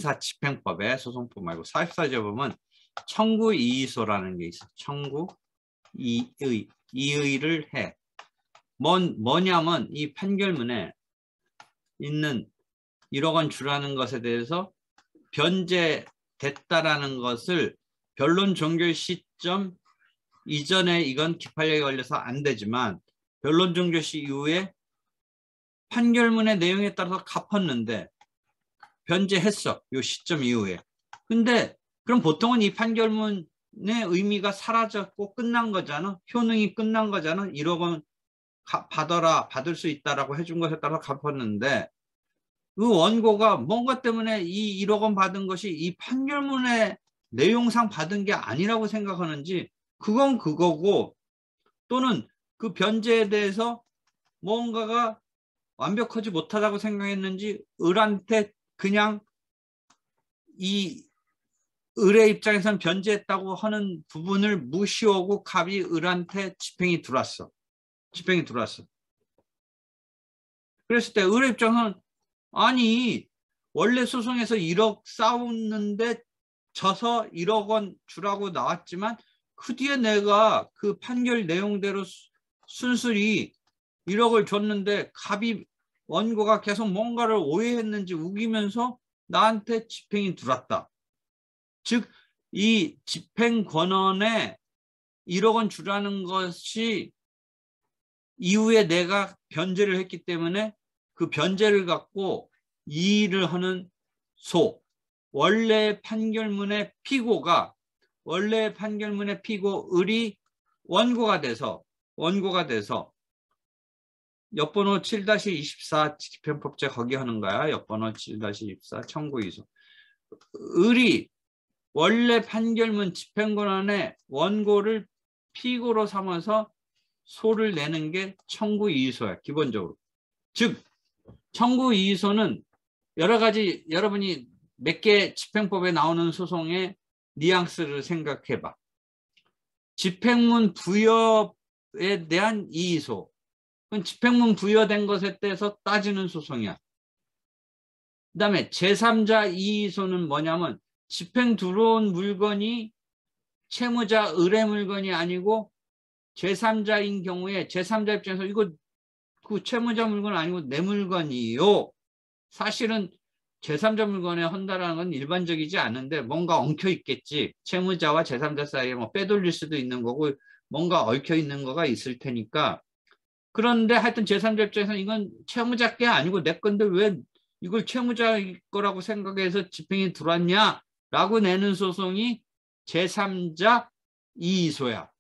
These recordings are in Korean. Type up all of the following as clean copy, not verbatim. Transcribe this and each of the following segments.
민사집행법에 소송법 말고 44조에 보면 청구 이의소라는 게 있어. 청구 이의를 해. 뭐냐면 이 판결문에 있는 1억 원 주라는 것에 대해서 변제됐다라는 것을 변론 종결 시점 이전에 이건 기판력에 걸려서 안 되지만 변론 종결 시 이후에 판결문의 내용에 따라서 갚았는데 변제했어. 요 시점 이후에. 근데 그럼 보통은 이 판결문의 의미가 사라졌고 끝난 거잖아. 효능이 끝난 거잖아. 1억 원 받을 수 있다라고 해준 것에 따라 갚았는데 그 원고가 뭔가 때문에 이 1억 원 받은 것이 이 판결문의 내용상 받은 게 아니라고 생각하는지 그건 그거고 또는 그 변제에 대해서 뭔가가 완벽하지 못하다고 생각했는지 을한테 그냥 이 을의 입장에서는 변제했다고 하는 부분을 무시하고 갑이 을한테 집행이 들어왔어. 그랬을 때 을의 입장은 아니 원래 소송에서 1억 싸웠는데 져서 1억 원 주라고 나왔지만 그 뒤에 내가 그 판결 내용대로 순순히 1억을 줬는데 갑이 원고가 계속 뭔가를 오해했는지 우기면서 나한테 집행이 들어왔다. 즉 이 집행 권한에 1억 원 주라는 것이 이후에 내가 변제를 했기 때문에 그 변제를 갖고 이의를 하는 소. 원래 판결문의 피고가 을이 원고가 돼서 옆번호 7-24 집행법제 거기 하는 거야. 옆번호 7-24 청구이소. 을이 원래 판결문 집행권한에 원고를 피고로 삼아서 소를 내는 게 청구이의소야. 기본적으로. 즉 청구이의소는 여러 가지 여러분이 몇 개 집행법에 나오는 소송의 뉘앙스를 생각해봐. 집행문 부여에 대한 이의소. 그건 집행문 부여된 것에 대해서 따지는 소송이야. 그 다음에 제3자 이의소는 뭐냐면 집행 들어온 물건이 채무자 을의 물건이 아니고 제3자인 경우에 제3자 입장에서 이거 그 채무자 물건 아니고 내 물건이요. 사실은 제3자 물건에 한다라는 건 일반적이지 않은데 뭔가 엉켜 있겠지. 채무자와 제3자 사이에 뭐 빼돌릴 수도 있는 거고 뭔가 얽혀 있는 거가 있을 테니까. 그런데 하여튼 제3자 입장에서는 이건 채무자 게 아니고 내 건데 왜 이걸 채무자 거라고 생각해서 집행이 들어왔냐라고 내는 소송이 제3자 이의소야.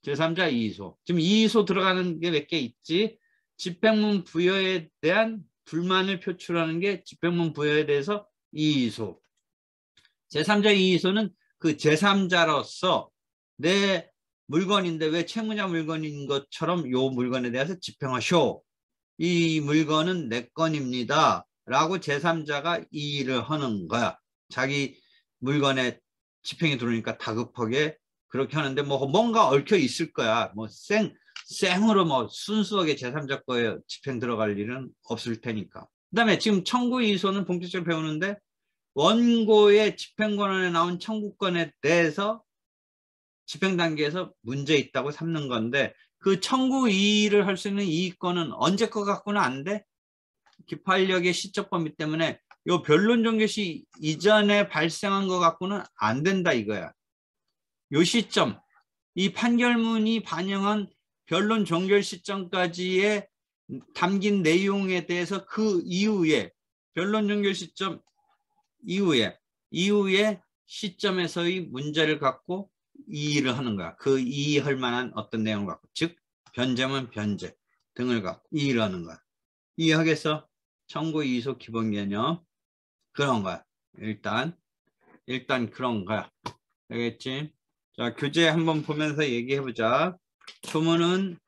제3자 이의소. 지금 이의소 들어가는 게 몇 개 있지. 집행문 부여에 대한 불만을 표출하는 게 집행문 부여에 대해서 이의소. 제3자 이의소는 그 제3자로서 내 물건인데 왜 채무자 물건인 것처럼 요 물건에 대해서 집행하쇼. 이 물건은 내 건입니다. 라고 제3자가 이의를 하는 거야. 자기 물건에 집행이 들어오니까 다급하게 그렇게 하는데 뭐 뭔가 얽혀 있을 거야. 뭐 생으로 뭐 순수하게 제3자 거에 집행 들어갈 일은 없을 테니까. 그 다음에 지금 청구이의소는 본격적으로 배우는데 원고의 집행권한에 나온 청구권에 대해서 집행 단계에서 문제 있다고 삼는 건데 그 청구이의를 할 수 있는 이의권은 언제 거 갖고는 안 돼? 기판력의 시적 범위 때문에 요 변론 종결 시 이전에 발생한 거 갖고는 안 된다 이거야. 요 시점, 이 판결문이 반영한 변론 종결 시점까지의 담긴 내용에 대해서 그 이후에 변론 종결 시점 이후에 시점에서의 문제를 갖고 이의를 하는 거야. 그 이의할 만한 어떤 내용을 갖고, 즉 변제면 변제 등을 갖고 이의를 하는 거야. 이해하겠어? 청구이의소 기본 개념 그런 거야. 일단 그런 거야. 알겠지? 자, 교재 한번 보면서 얘기해보자. 조문은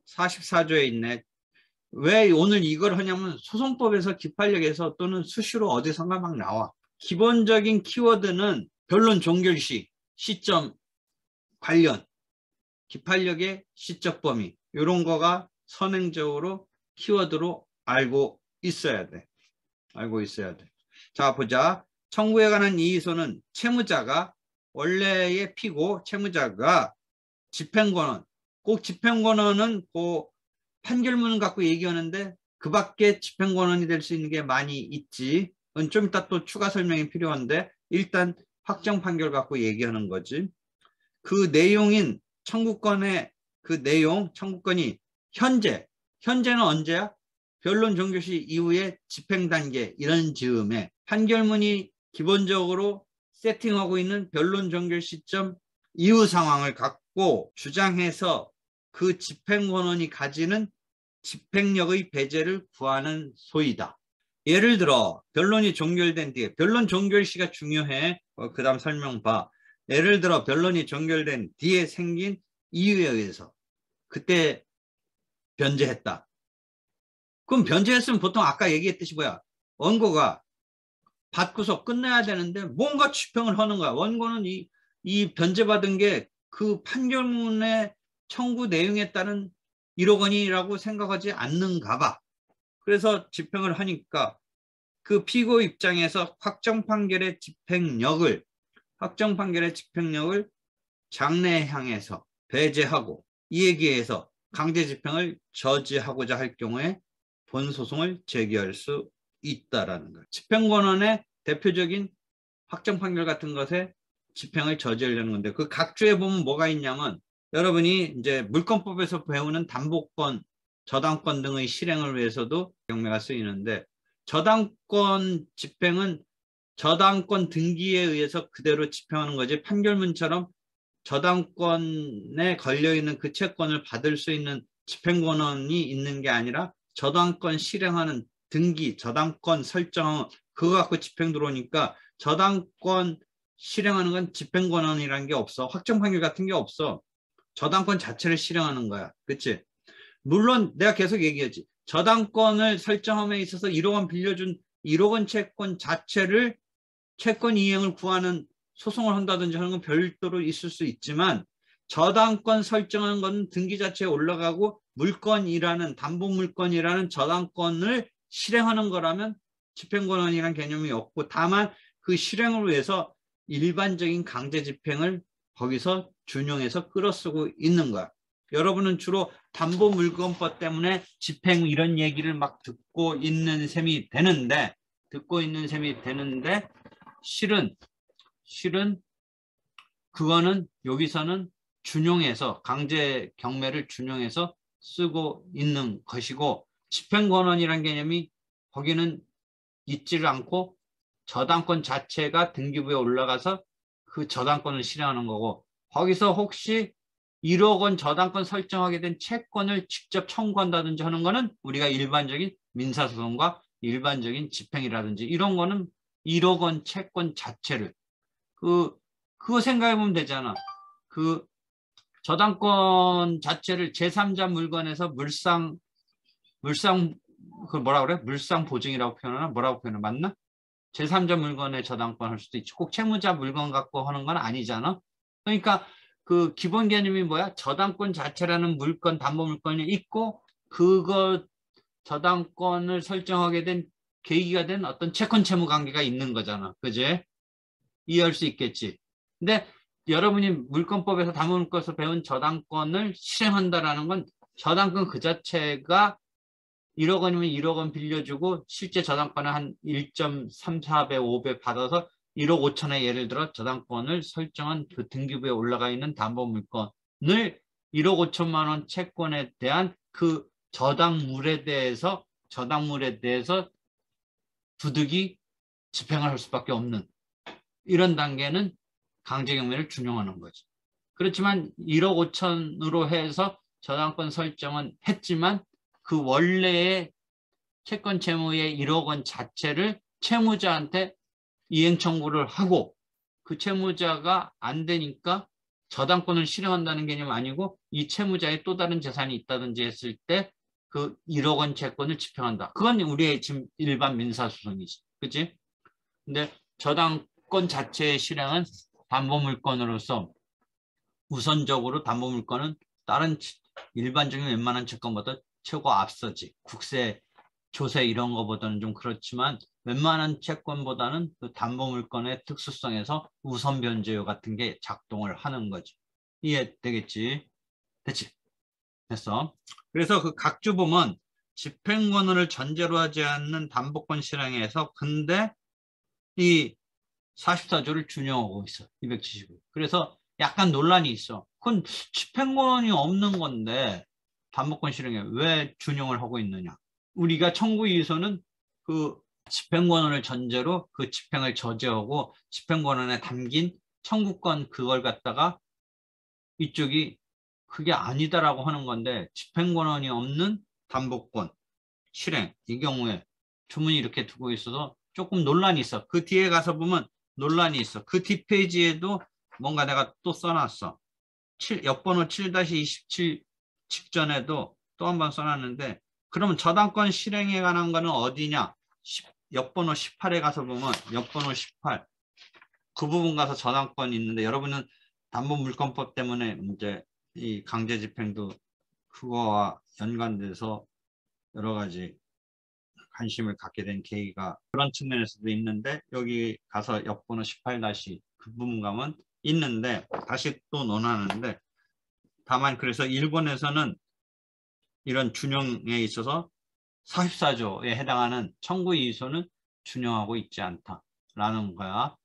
44조에 있네. 왜 오늘 이걸 하냐면 소송법에서 기판력에서 또는 수시로 어디선가 막 나와. 기본적인 키워드는 변론 종결 시, 시점 관련, 기판력의 시적 범위 이런 거가 선행적으로 키워드로 알고 있어야 돼. 자, 보자. 청구에 관한 이의소는 채무자가 원래의 피고 채무자가 집행권원, 꼭 집행권원은 그 판결문을 갖고 얘기하는데 그 밖에 집행권원이 될 수 있는 게 많이 있지. 좀 이따 또 추가 설명이 필요한데 일단 확정 판결 갖고 얘기하는 거지. 그 내용인 청구권의 그 내용, 청구권이 현재는 언제야? 변론 종결시 이후에 집행 단계 이런 즈음에 판결문이 기본적으로 세팅하고 있는 변론 종결 시점 이후 상황을 갖고 주장해서 그 집행권원이 가지는 집행력의 배제를 구하는 소이다. 예를 들어 변론이 종결된 뒤에 변론 종결시가 중요해. 그 다음 설명 봐. 예를 들어 변론이 종결된 뒤에 생긴 이유에 의해서 그때 변제했다. 그럼 변제했으면 보통 아까 얘기했듯이 뭐야? 원고가 받고서 끝내야 되는데 뭔가 집행을 하는 거야. 원고는 이 변제받은 게 그 판결문의 청구 내용에 따른 1억 원이라고 생각하지 않는가 봐. 그래서 집행을 하니까 그 피고 입장에서 확정 판결의 집행력을 장래에 향해서 배제하고 이에 기해서 강제 집행을 저지하고자 할 경우에 본소송을 제기할 수 있다라는 거예요. 집행권원의 대표적인 확정 판결 같은 것에 집행을 저지하려는 건데 그 각주에 보면 뭐가 있냐면 여러분이 이제 물권법에서 배우는 담보권, 저당권 등의 실행을 위해서도 경매가 쓰이는데 저당권 집행은 저당권 등기에 의해서 그대로 집행하는 거지 판결문처럼 저당권에 걸려있는 그 채권을 받을 수 있는 집행권원이 있는 게 아니라 저당권 실행하는 등기, 저당권 설정 그거 갖고 집행 들어오니까 저당권 실행하는 건 집행권원이라는 게 없어. 확정 판결 같은 게 없어. 저당권 자체를 실행하는 거야. 그치? 물론 내가 계속 얘기하지. 저당권을 설정함에 있어서 1억 원 빌려준 1억 원 채권 자체를 채권 이행을 구하는 소송을 한다든지 하는 건 별도로 있을 수 있지만 저당권 설정하는 건 등기 자체에 올라가고 물권이라는 담보물권이라는 저당권을 실행하는 거라면 집행권원이라는 개념이 없고 다만 그 실행을 위해서 일반적인 강제 집행을 거기서 준용해서 끌어쓰고 있는 거야. 여러분은 주로 담보물권법 때문에 집행 이런 얘기를 막 듣고 있는 셈이 되는데 실은 그거는 여기서는 준용해서 강제 경매를 준용해서 쓰고 있는 것이고 집행권원이라는 개념이 거기는 있지를 않고 저당권 자체가 등기부에 올라가서 그 저당권을 실행하는 거고 거기서 혹시 1억 원 저당권 설정하게 된 채권을 직접 청구한다든지 하는 거는 우리가 일반적인 민사소송과 일반적인 집행이라든지 이런 거는 1억 원 채권 자체를 그거 생각해보면 되잖아. 그 저당권 자체를 제3자 물건에서 물상 그 뭐라 그래? 물상 보증이라고 표현하나? 뭐라고 표현해? 맞나? 제3자 물건에 저당권 할 수도 있지. 꼭 채무자 물건 갖고 하는 건 아니잖아. 그러니까 그 기본 개념이 뭐야? 저당권 자체라는 물건, 담보 물건이 있고 그거 저당권을 설정하게 된 계기가 된 어떤 채권 채무 관계가 있는 거잖아. 그지? 이해할 수 있겠지. 근데 여러분이 물권법에서 담보물권에서 배운 저당권을 실행한다라는 건 저당권 그 자체가 1억 원이면 1억 원 빌려주고 실제 저당권을 한 1.34배, 5배 받아서 1억 5천에 예를 들어 저당권을 설정한 그 등기부에 올라가 있는 담보물건을 1억 5천만 원 채권에 대한 그 저당물에 대해서 부득이 집행을 할 수밖에 없는 이런 단계는 강제경매를 준용하는 거지. 그렇지만 1억 5천으로 해서 저당권 설정은 했지만 그 원래의 채권 채무의 1억 원 자체를 채무자한테 이행 청구를 하고 그 채무자가 안 되니까 저당권을 실행한다는 개념 아니고 이 채무자의 또 다른 재산이 있다든지 했을 때 그 1억 원 채권을 집행한다. 그건 우리의 지금 일반 민사소송이지. 그치? 근데 저당권 자체의 실행은 담보물건으로서 우선적으로 담보물건은 다른 일반적인 웬만한 채권보다 최고 앞서지. 국세 조세 이런 거보다는 좀 그렇지만 웬만한 채권보다는 그 담보물건의 특수성에서 우선 변제요 같은 게 작동을 하는 거지. 이해되겠지? 됐지? 됐어. 그래서 그 각주 보면 집행권을 전제로 하지 않는 담보권 실행에서 근데 이 44조를 준용하고 있어. 275. 그래서 약간 논란이 있어. 그건 집행권이 없는 건데 담보권 실행에 왜 준용을 하고 있느냐. 우리가 청구이의소는 그 집행권을 전제로 그 집행을 저지하고 집행권에 담긴 청구권 그걸 갖다가 이쪽이 그게 아니다라고 하는 건데 집행권이 없는 담보권 실행 이 경우에 주문이 이렇게 두고 있어서 조금 논란이 있어. 그 뒤에 가서 보면 논란이 있어. 그 뒷페이지에도 뭔가 내가 또 써놨어. 역번호 7-27 직전에도 또 한 번 써놨는데 그러면 저당권 실행에 관한 거는 어디냐? 역번호 18에 가서 보면 역번호 18 그 부분 가서 저당권이 있는데 여러분은 담보물권법 때문에 이제 이 강제집행도 그거와 연관돼서 여러 가지 관심을 갖게 된 계기가 그런 측면에서도 있는데 여기 가서 역번호 18- 그 부분 가면 있는데 다시 또 논하는데 다만 그래서 일본에서는 이런 준용에 있어서 44조에 해당하는 청구이의소는 준용하고 있지 않다라는 거야.